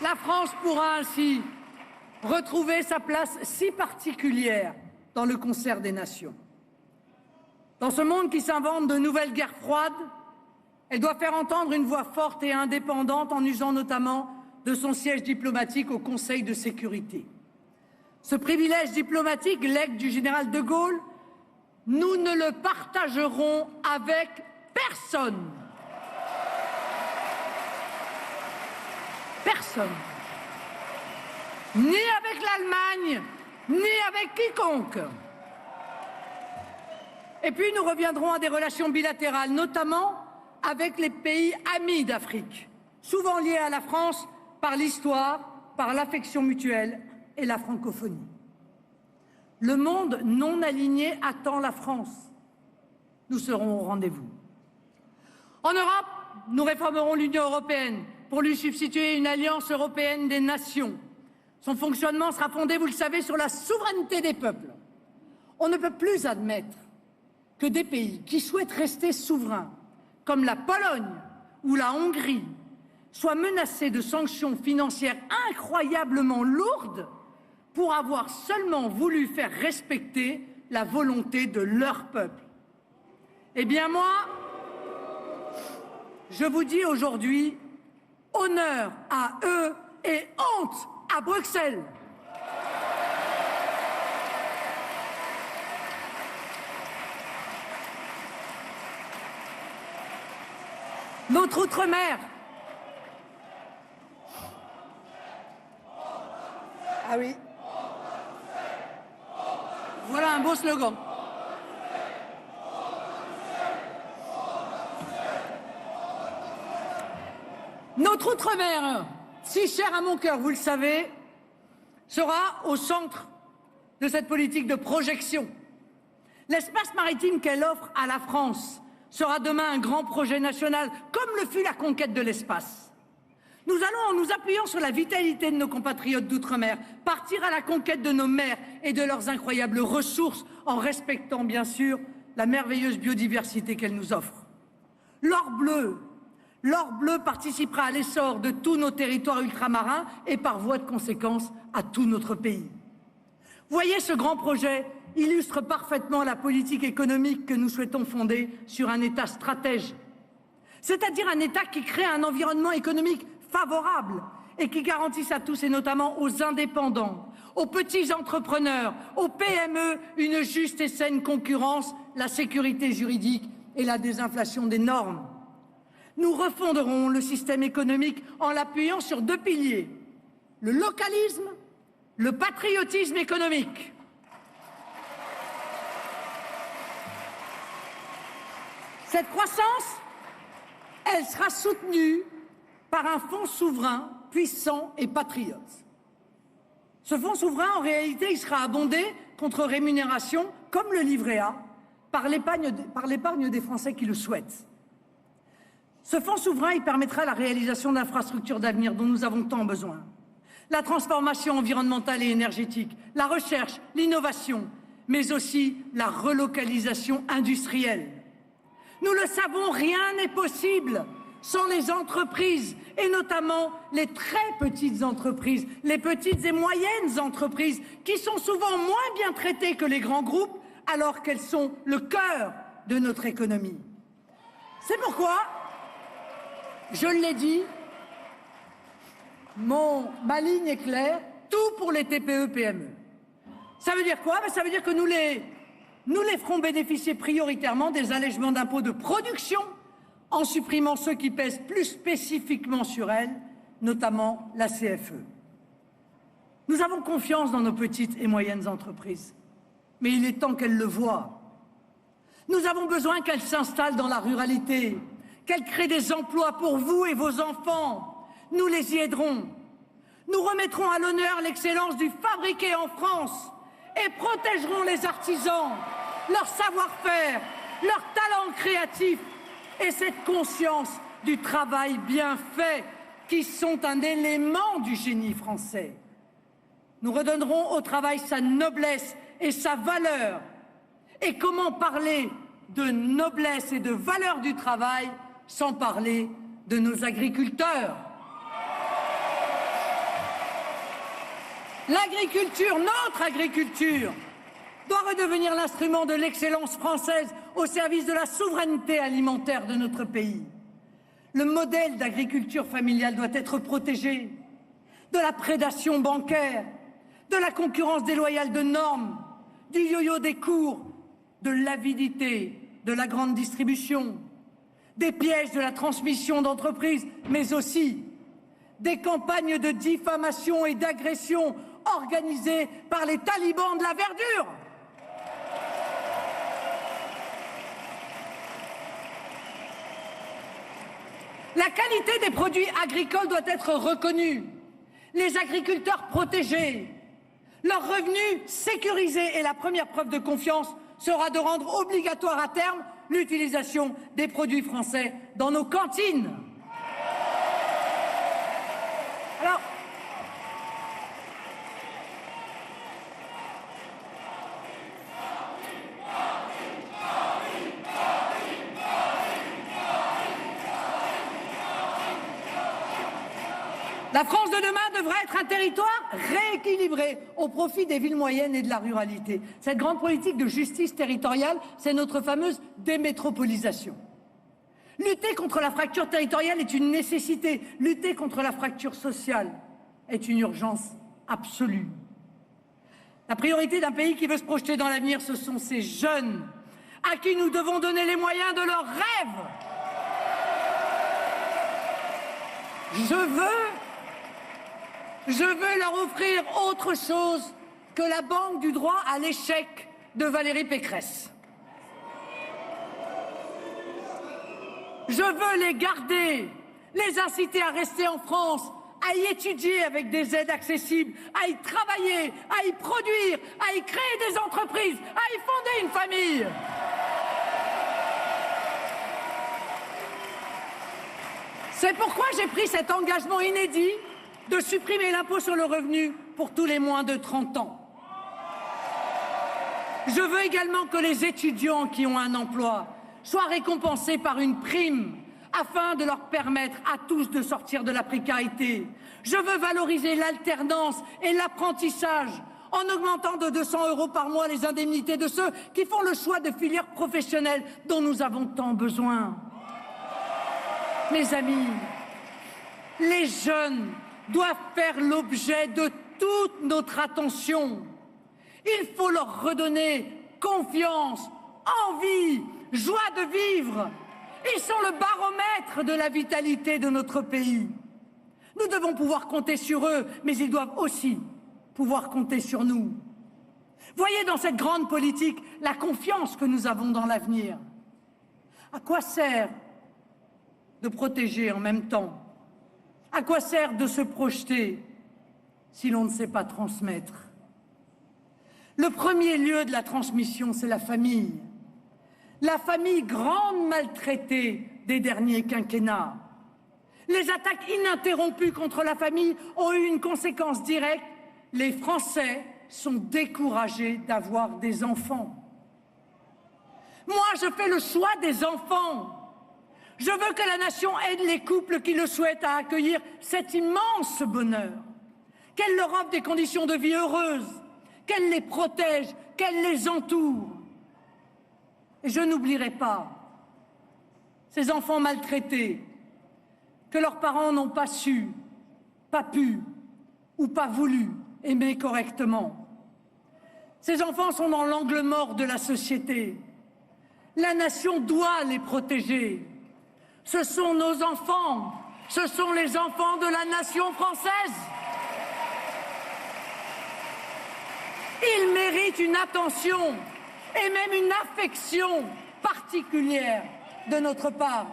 la France pourra ainsi retrouver sa place si particulière dans le concert des nations. Dans ce monde qui s'invente de nouvelles guerres froides, elle doit faire entendre une voix forte et indépendante en usant notamment de son siège diplomatique au Conseil de sécurité. Ce privilège diplomatique, legs du général de Gaulle, nous ne le partagerons avec personne. Personne. Ni avec l'Allemagne, ni avec quiconque. Et puis nous reviendrons à des relations bilatérales, notamment avec les pays amis d'Afrique, souvent liés à la France par l'histoire, par l'affection mutuelle et la francophonie. Le monde non aligné attend la France. Nous serons au rendez-vous. En Europe, nous réformerons l'Union européenne pour lui substituer une alliance européenne des nations. Son fonctionnement sera fondé, vous le savez, sur la souveraineté des peuples. On ne peut plus admettre que des pays qui souhaitent rester souverains, comme la Pologne ou la Hongrie, soient menacés de sanctions financières incroyablement lourdes pour avoir seulement voulu faire respecter la volonté de leur peuple. Eh bien moi, je vous dis aujourd'hui, honneur à eux et honte à Bruxelles. Notre outre-mer. Ah oui. Voilà un beau slogan. Notre outre-mer, si cher à mon cœur, vous le savez, sera au centre de cette politique de projection. L'espace maritime qu'elle offre à la France sera demain un grand projet national, comme le fut la conquête de l'espace. Nous allons, en nous appuyant sur la vitalité de nos compatriotes d'outre-mer, partir à la conquête de nos mers et de leurs incroyables ressources, en respectant bien sûr la merveilleuse biodiversité qu'elles nous offrent. L'or bleu participera à l'essor de tous nos territoires ultramarins et par voie de conséquence à tout notre pays. Voyez, ce grand projet illustre parfaitement la politique économique que nous souhaitons fonder sur un État stratège, c'est-à-dire un État qui crée un environnement économique favorable et qui garantisse à tous, et notamment aux indépendants, aux petits entrepreneurs, aux PME, une juste et saine concurrence, la sécurité juridique et la désinflation des normes. Nous refonderons le système économique en l'appuyant sur deux piliers, le localisme, le patriotisme économique. Cette croissance, elle sera soutenue par un fonds souverain puissant et patriote. Ce fonds souverain, en réalité, il sera abondé contre rémunération, comme le livret A, par l'épargne des Français qui le souhaitent. Ce fonds souverain, il permettra la réalisation d'infrastructures d'avenir dont nous avons tant besoin. La transformation environnementale et énergétique, la recherche, l'innovation, mais aussi la relocalisation industrielle. Nous le savons, rien n'est possible sans les entreprises, et notamment les très petites entreprises, les petites et moyennes entreprises, qui sont souvent moins bien traitées que les grands groupes, alors qu'elles sont le cœur de notre économie. C'est pourquoi, je l'ai dit, ma ligne est claire, tout pour les TPE-PME. Ça veut dire quoi? Ça veut dire que nous les ferons bénéficier prioritairement des allègements d'impôts de production, en supprimant ceux qui pèsent plus spécifiquement sur elles, notamment la CFE. Nous avons confiance dans nos petites et moyennes entreprises, mais il est temps qu'elles le voient. Nous avons besoin qu'elles s'installent dans la ruralité, qu'elles créent des emplois pour vous et vos enfants. Nous les y aiderons. Nous remettrons à l'honneur l'excellence du fabriqué en France et protégerons les artisans, leur savoir-faire, leur talent créatif et cette conscience du travail bien fait qui sont un élément du génie français. Nous redonnerons au travail sa noblesse et sa valeur Et comment parler de noblesse et de valeur du travail sans parler de nos agriculteurs? L'agriculture, notre agriculture, doit redevenir l'instrument de l'excellence française au service de la souveraineté alimentaire de notre pays. Le modèle d'agriculture familiale doit être protégé de la prédation bancaire, de la concurrence déloyale de normes, du yo-yo des cours, de l'avidité de la grande distribution, des pièges de la transmission d'entreprises, mais aussi des campagnes de diffamation et d'agression organisées par les talibans de la verdure. La qualité des produits agricoles doit être reconnue, les agriculteurs protégés, leurs revenus sécurisés, et la première preuve de confiance sera de rendre obligatoire à terme l'utilisation des produits français dans nos cantines. Alors, la France de demain devrait être un territoire rééquilibré au profit des villes moyennes et de la ruralité. Cette grande politique de justice territoriale, c'est notre fameuse démétropolisation. Lutter contre la fracture territoriale est une nécessité. Lutter contre la fracture sociale est une urgence absolue. La priorité d'un pays qui veut se projeter dans l'avenir, ce sont ces jeunes à qui nous devons donner les moyens de leurs rêves. Je veux leur offrir autre chose que la banque du droit à l'échec de Valérie Pécresse. Je veux les garder, les inciter à rester en France, à y étudier avec des aides accessibles, à y travailler, à y produire, à y créer des entreprises, à y fonder une famille. C'est pourquoi j'ai pris cet engagement inédit de supprimer l'impôt sur le revenu pour tous les moins de 30 ans. Je veux également que les étudiants qui ont un emploi soient récompensés par une prime afin de leur permettre à tous de sortir de la précarité. Je veux valoriser l'alternance et l'apprentissage en augmentant de 200 € par mois les indemnités de ceux qui font le choix de filières professionnelles dont nous avons tant besoin. Mes amis, les jeunes doivent faire l'objet de toute notre attention. Il faut leur redonner confiance, envie, joie de vivre. Ils sont le baromètre de la vitalité de notre pays. Nous devons pouvoir compter sur eux, mais ils doivent aussi pouvoir compter sur nous. Voyez dans cette grande politique la confiance que nous avons dans l'avenir. À quoi sert de protéger en même temps? À quoi sert de se projeter si l'on ne sait pas transmettre? Le premier lieu de la transmission, c'est la famille. La famille grande maltraitée des derniers quinquennats. Les attaques ininterrompues contre la famille ont eu une conséquence directe. Les Français sont découragés d'avoir des enfants. Moi, je fais le choix des enfants. Je veux que la nation aide les couples qui le souhaitent à accueillir cet immense bonheur. Qu'elle leur offre des conditions de vie heureuses, qu'elle les protège, qu'elle les entoure. Et je n'oublierai pas ces enfants maltraités que leurs parents n'ont pas su, pas pu ou pas voulu aimer correctement. Ces enfants sont dans l'angle mort de la société. La nation doit les protéger. Ce sont nos enfants, ce sont les enfants de la nation française. Ils méritent une attention et même une affection particulière de notre part.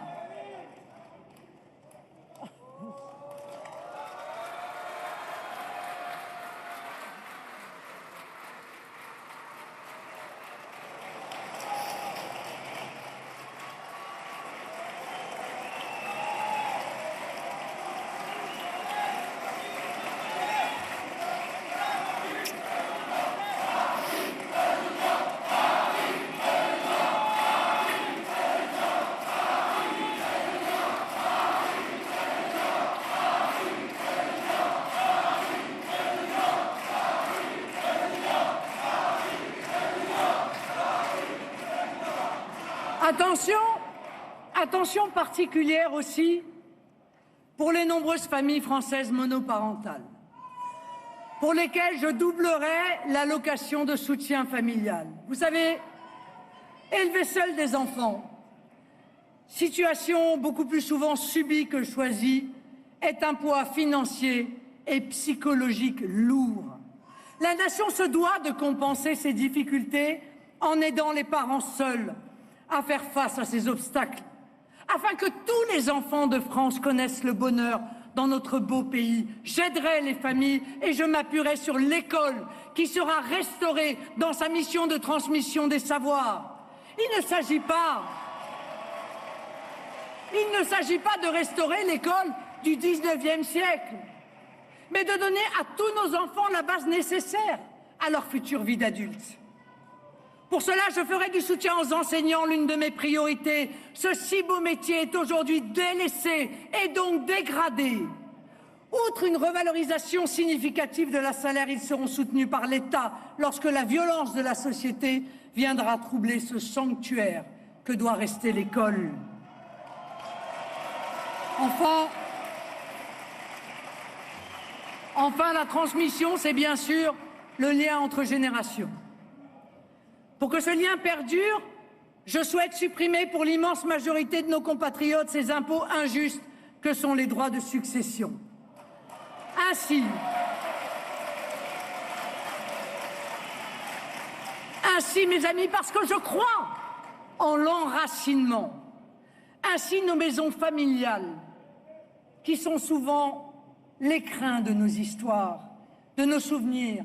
Attention particulière aussi pour les nombreuses familles françaises monoparentales, pour lesquelles je doublerai l'allocation de soutien familial. Vous savez, élever seul des enfants, situation beaucoup plus souvent subie que choisie, est un poids financier et psychologique lourd. La nation se doit de compenser ces difficultés en aidant les parents seuls à faire face à ces obstacles, afin que tous les enfants de France connaissent le bonheur dans notre beau pays. J'aiderai les familles et je m'appuierai sur l'école qui sera restaurée dans sa mission de transmission des savoirs. Il ne s'agit pas de restaurer l'école du 19e siècle, mais de donner à tous nos enfants la base nécessaire à leur future vie d'adulte. Pour cela, je ferai du soutien aux enseignants l'une de mes priorités. Ce si beau métier est aujourd'hui délaissé et donc dégradé. Outre une revalorisation significative de la salaire, ils seront soutenus par l'État lorsque la violence de la société viendra troubler ce sanctuaire que doit rester l'école. Enfin, la transmission, c'est bien sûr le lien entre générations. Pour que ce lien perdure, je souhaite supprimer pour l'immense majorité de nos compatriotes ces impôts injustes que sont les droits de succession. Ainsi, mes amis, parce que je crois en l'enracinement, ainsi nos maisons familiales, qui sont souvent l'écrin de nos histoires, de nos souvenirs,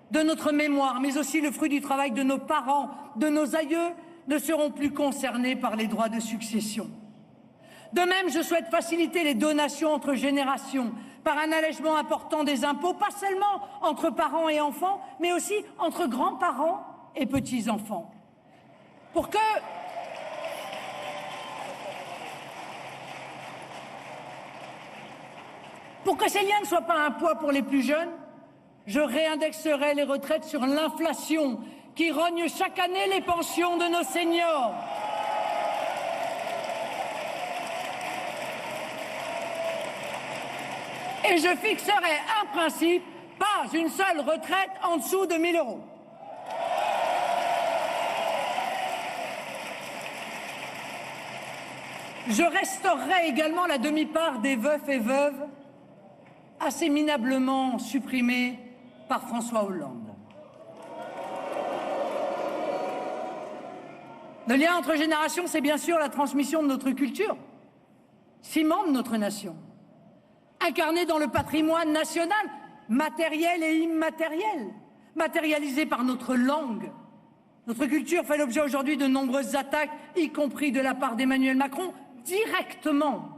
de notre mémoire, mais aussi le fruit du travail de nos parents, de nos aïeux, ne seront plus concernés par les droits de succession. De même, je souhaite faciliter les donations entre générations par un allègement important des impôts, pas seulement entre parents et enfants, mais aussi entre grands-parents et petits-enfants. Pour que ces liens ne soient pas un poids pour les plus jeunes, je réindexerai les retraites sur l'inflation qui rogne chaque année les pensions de nos seniors. Et je fixerai un principe, pas une seule retraite en dessous de 1 000 €. Je restaurerai également la demi-part des veufs et veuves, assez minablement supprimée par François Hollande. Le lien entre générations, c'est bien sûr la transmission de notre culture, ciment de notre nation, incarné dans le patrimoine national, matériel et immatériel, matérialisé par notre langue. Notre culture fait l'objet aujourd'hui de nombreuses attaques, y compris de la part d'Emmanuel Macron, directement.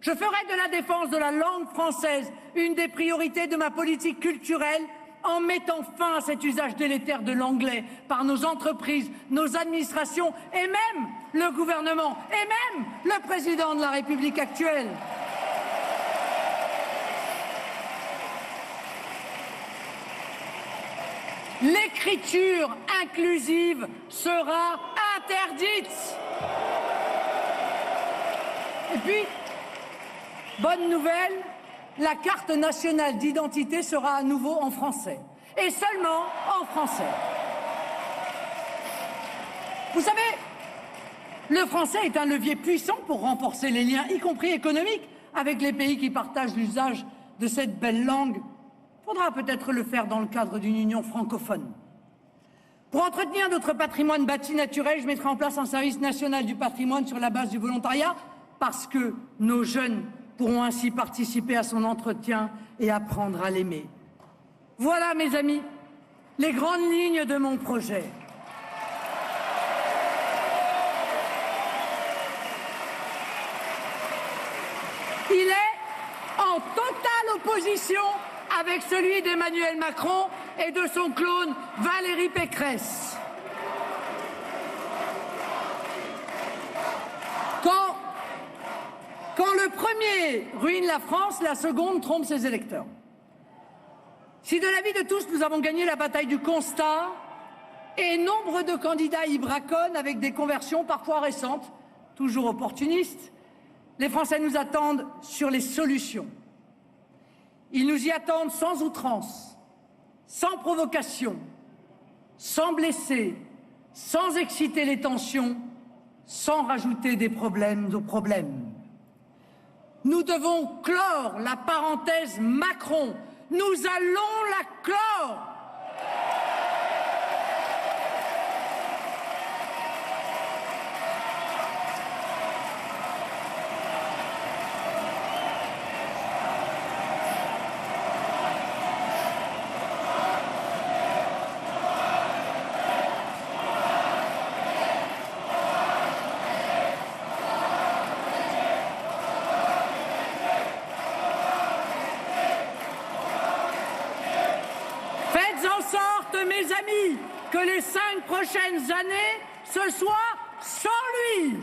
Je ferai de la défense de la langue française une des priorités de ma politique culturelle en mettant fin à cet usage délétère de l'anglais par nos entreprises, nos administrations et même le gouvernement et même le président de la République actuelle. L'écriture inclusive sera interdite. Et puis, bonne nouvelle, la carte nationale d'identité sera à nouveau en français. Et seulement en français. Vous savez, le français est un levier puissant pour renforcer les liens, y compris économiques, avec les pays qui partagent l'usage de cette belle langue. Il faudra peut-être le faire dans le cadre d'une union francophone. Pour entretenir notre patrimoine bâti naturel, je mettrai en place un service national du patrimoine sur la base du volontariat, parce que nos jeunes pourront ainsi participer à son entretien et apprendre à l'aimer. Voilà, mes amis, les grandes lignes de mon projet. Il est en totale opposition avec celui d'Emmanuel Macron et de son clone Valérie Pécresse. Quand le premier ruine la France, la seconde trompe ses électeurs. Si de l'avis de tous, nous avons gagné la bataille du constat, Et nombre de candidats y braconnent avec des conversions parfois récentes, toujours opportunistes. Les Français nous attendent sur les solutions. Ils nous y attendent sans outrance, sans provocation, sans blesser, sans exciter les tensions, sans rajouter des problèmes aux problèmes. Nous devons clore la parenthèse Macron. Nous allons la clore. Mes amis, que les 5 prochaines années, ce soit sans lui.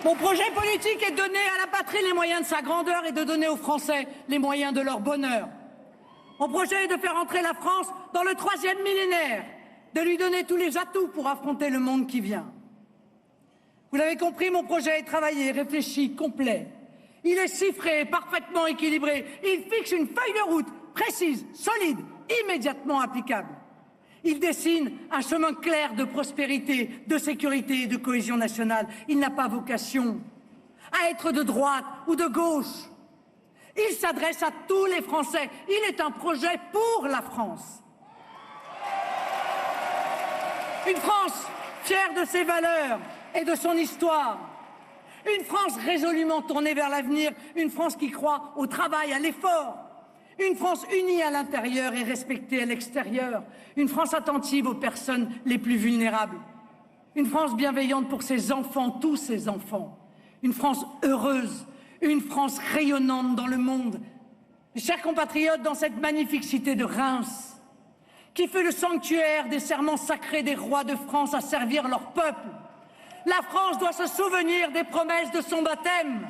Mon projet politique est de donner à la patrie les moyens de sa grandeur et de donner aux Français les moyens de leur bonheur. Mon projet est de faire entrer la France dans le 3e millénaire, de lui donner tous les atouts pour affronter le monde qui vient. Vous l'avez compris, mon projet est travaillé, réfléchi, complet. Il est chiffré, parfaitement équilibré. Il fixe une feuille de route précise, solide, immédiatement applicable. Il dessine un chemin clair de prospérité, de sécurité et de cohésion nationale. Il n'a pas vocation à être de droite ou de gauche. Il s'adresse à tous les Français. Il est un projet pour la France. Une France fière de ses valeurs et de son histoire. Une France résolument tournée vers l'avenir. Une France qui croit au travail, à l'effort. Une France unie à l'intérieur et respectée à l'extérieur. Une France attentive aux personnes les plus vulnérables. Une France bienveillante pour ses enfants, tous ses enfants. Une France heureuse, une France rayonnante dans le monde. Mes chers compatriotes, dans cette magnifique cité de Reims, qui fut le sanctuaire des serments sacrés des rois de France à servir leur peuple, la France doit se souvenir des promesses de son baptême.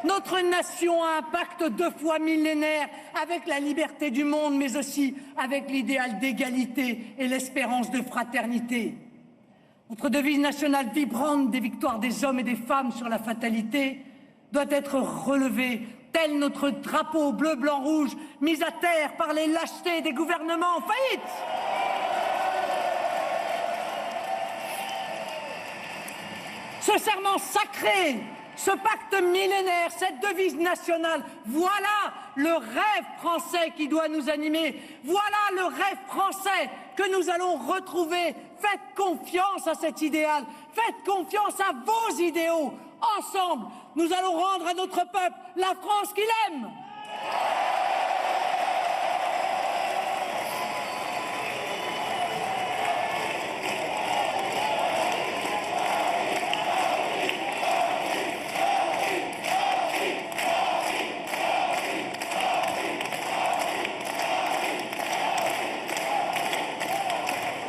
Notre nation a un pacte 2 fois millénaire avec la liberté du monde, mais aussi avec l'idéal d'égalité et l'espérance de fraternité. Notre devise nationale vibrante des victoires des hommes et des femmes sur la fatalité doit être relevée, tel notre drapeau bleu, blanc, rouge, mis à terre par les lâchetés des gouvernements en faillite. Ce serment sacré, ce pacte millénaire, cette devise nationale, voilà le rêve français qui doit nous animer. Voilà le rêve français que nous allons retrouver. Faites confiance à cet idéal. Faites confiance à vos idéaux. Ensemble, nous allons rendre à notre peuple la France qu'il aime.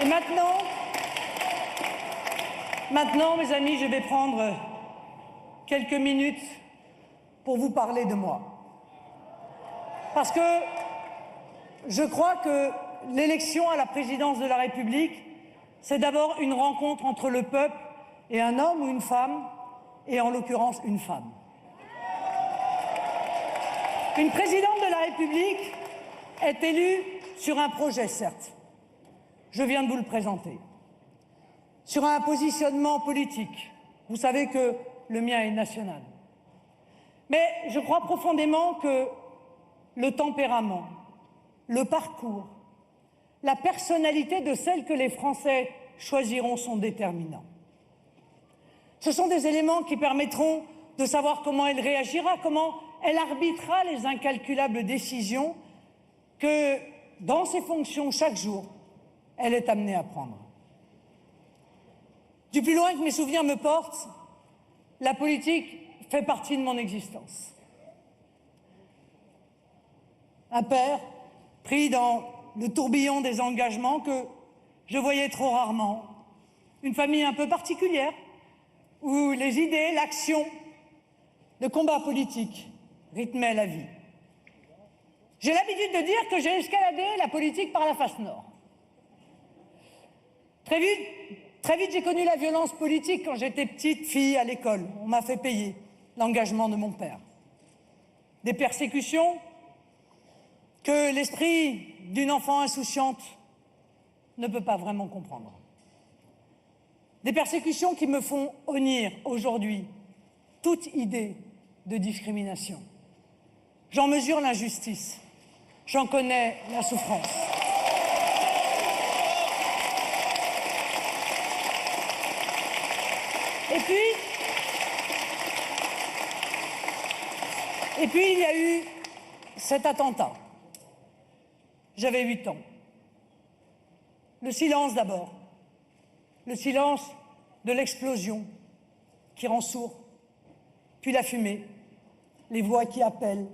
Et maintenant, mes amis, je vais prendre quelques minutes pour vous parler de moi. Parce que je crois que l'élection à la présidence de la République, c'est d'abord une rencontre entre le peuple et un homme ou une femme, et en l'occurrence une femme. Une présidente de la République est élue sur un projet, certes. Je viens de vous le présenter. Sur un positionnement politique. Vous savez que le mien est national. Mais je crois profondément que le tempérament, le parcours, la personnalité de celle que les Français choisiront sont déterminants. Ce sont des éléments qui permettront de savoir comment elle réagira, comment elle arbitrera les incalculables décisions que, dans ses fonctions, chaque jour, elle est amenée à prendre. Du plus loin que mes souvenirs me portent, la politique fait partie de mon existence. Un père pris dans le tourbillon des engagements que je voyais trop rarement. Une famille un peu particulière, où les idées, l'action, le combat politique rythmaient la vie. J'ai l'habitude de dire que j'ai escaladé la politique par la face nord. Très vite, j'ai connu la violence politique quand j'étais petite fille à l'école. On m'a fait payer l'engagement de mon père. Des persécutions que l'esprit d'une enfant insouciante ne peut pas vraiment comprendre. Des persécutions qui me font honnir aujourd'hui toute idée de discrimination. J'en mesure l'injustice, j'en connais la souffrance. Et puis il y a eu cet attentat. J'avais 8 ans. Le silence d'abord. Le silence de l'explosion qui rend sourd. Puis la fumée, les voix qui appellent,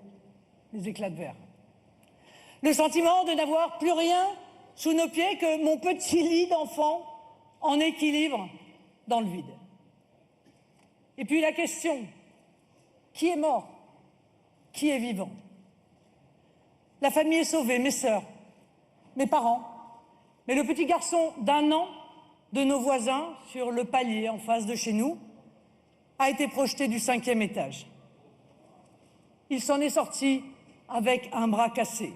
les éclats de verre. Le sentiment de n'avoir plus rien sous nos pieds que mon petit lit d'enfant en équilibre dans le vide. Et puis la question, qui est mort? Qui est vivant? La famille est sauvée, mes sœurs, mes parents, mais le petit garçon d'1 an de nos voisins sur le palier en face de chez nous a été projeté du 5e étage. Il s'en est sorti avec un bras cassé.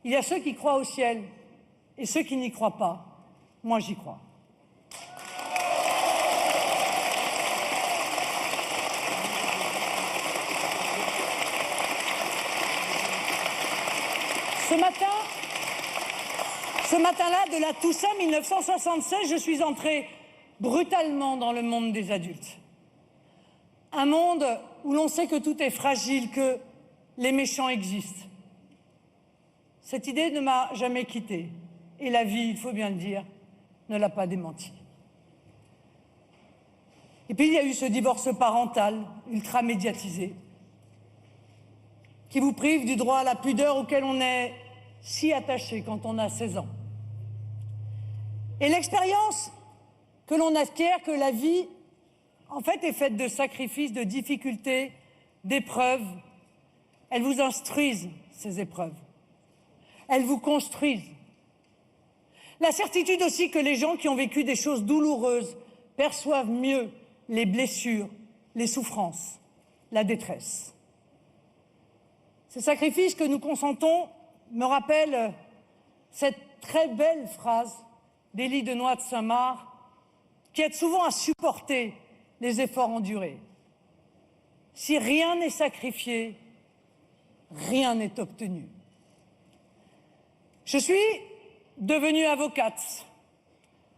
Il y a ceux qui croient au ciel et ceux qui n'y croient pas. Moi, j'y crois. Ce matin-là de la Toussaint 1976, je suis entrée brutalement dans le monde des adultes. Un monde où l'on sait que tout est fragile, que les méchants existent. Cette idée ne m'a jamais quittée. Et la vie, il faut bien le dire, ne l'a pas démentie. Et puis il y a eu ce divorce parental, ultra médiatisé, qui vous prive du droit à la pudeur auquel on est si attaché quand on a 16 ans. Et l'expérience que l'on acquiert, que la vie, en fait, est faite de sacrifices, de difficultés, d'épreuves. Elles vous instruisent, ces épreuves. Elles vous construisent. La certitude aussi que les gens qui ont vécu des choses douloureuses perçoivent mieux les blessures, les souffrances, la détresse. Ces sacrifices que nous consentons me rappellent cette très belle phrase d'Élie de Noix de Saint-Marc, qui aide souvent à supporter les efforts endurés. Si rien n'est sacrifié, rien n'est obtenu. Je suis devenue avocate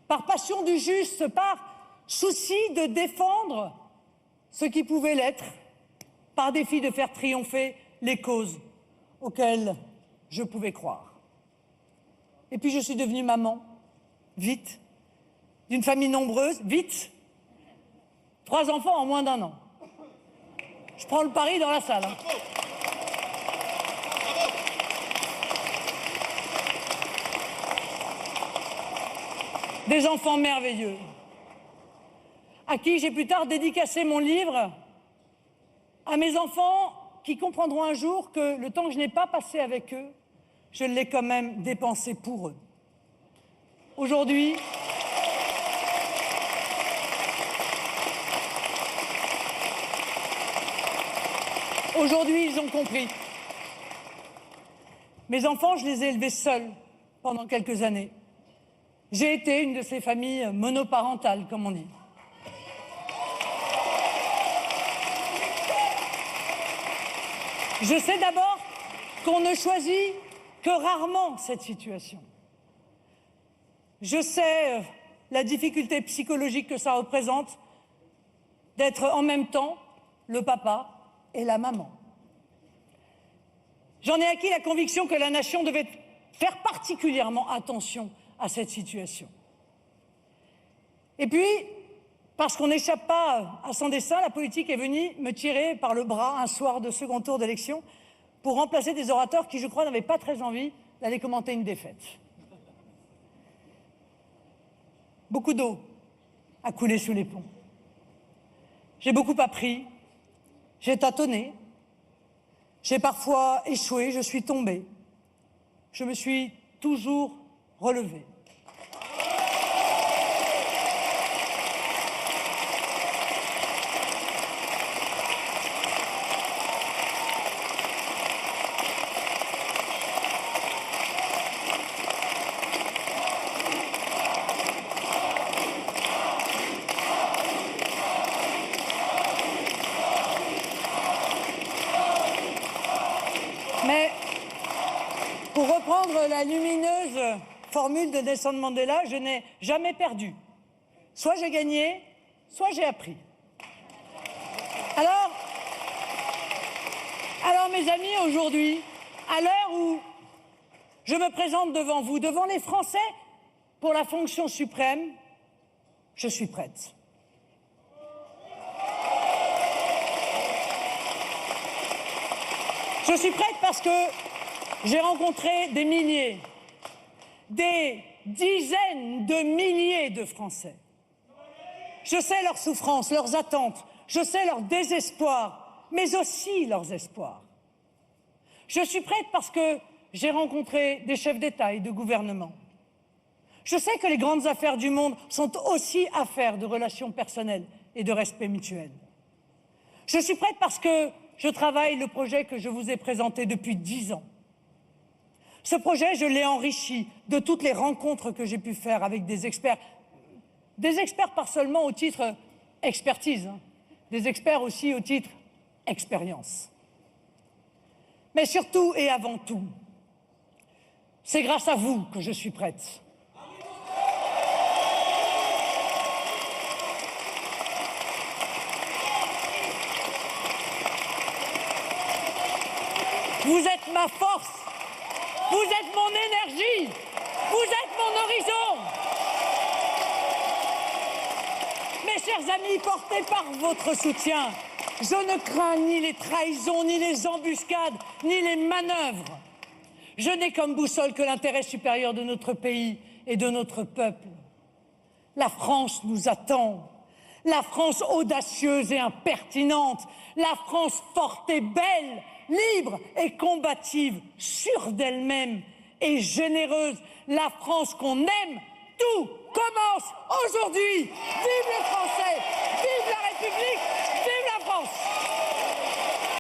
par passion du juste, par souci de défendre ce qui pouvait l'être, par défi de faire triompher les causes auxquelles je pouvais croire. Et puis je suis devenue maman, vite, d'une famille nombreuse, vite, 3 enfants en moins d'1 an. Je prends le pari dans la salle. Des enfants merveilleux, à qui j'ai plus tard dédicacé mon livre, à mes enfants qui comprendront un jour que le temps que je n'ai pas passé avec eux, je l'ai quand même dépensé pour eux. Aujourd'hui, ils ont compris. Mes enfants, je les ai élevés seuls pendant quelques années. J'ai été une de ces familles monoparentales, comme on dit. Je sais d'abord qu'on ne choisit que rarement cette situation. Je sais la difficulté psychologique que ça représente d'être en même temps le papa et la maman. J'en ai acquis la conviction que la nation devait faire particulièrement attention à cette situation. Et puis, parce qu'on n'échappe pas à son dessein, la politique est venue me tirer par le bras un soir de second tour d'élection pour remplacer des orateurs qui, je crois, n'avaient pas très envie d'aller commenter une défaite. Beaucoup d'eau a coulé sous les ponts. J'ai beaucoup appris, j'ai tâtonné, j'ai parfois échoué, je suis tombé. Je me suis toujours relevé. Mais pour reprendre la lumineuse formule de Nelson Mandela, je n'ai jamais perdu. Soit j'ai gagné, soit j'ai appris. Alors mes amis, aujourd'hui, à l'heure où je me présente devant vous, devant les Français, pour la fonction suprême, je suis prête. Je suis prête parce que j'ai rencontré des milliers, des dizaines de milliers de Français. Je sais leurs souffrances, leurs attentes, je sais leur désespoir, mais aussi leurs espoirs. Je suis prête parce que j'ai rencontré des chefs d'État et de gouvernement. Je sais que les grandes affaires du monde sont aussi affaires de relations personnelles et de respect mutuel. Je suis prête parce que je travaille le projet que je vous ai présenté depuis 10 ans. Ce projet, je l'ai enrichi de toutes les rencontres que j'ai pu faire avec des experts pas seulement au titre expertise, des experts aussi au titre expérience. Mais surtout et avant tout, c'est grâce à vous que je suis prête. Vous êtes ma force, vous êtes mon énergie, vous êtes mon horizon. Mes chers amis, portés par votre soutien, je ne crains ni les trahisons, ni les embuscades, ni les manœuvres. Je n'ai comme boussole que l'intérêt supérieur de notre pays et de notre peuple. La France nous attend. La France audacieuse et impertinente. La France forte et belle, libre et combative, sûre d'elle-même et généreuse. La France qu'on aime. Tout commence aujourd'hui. Vive les Français!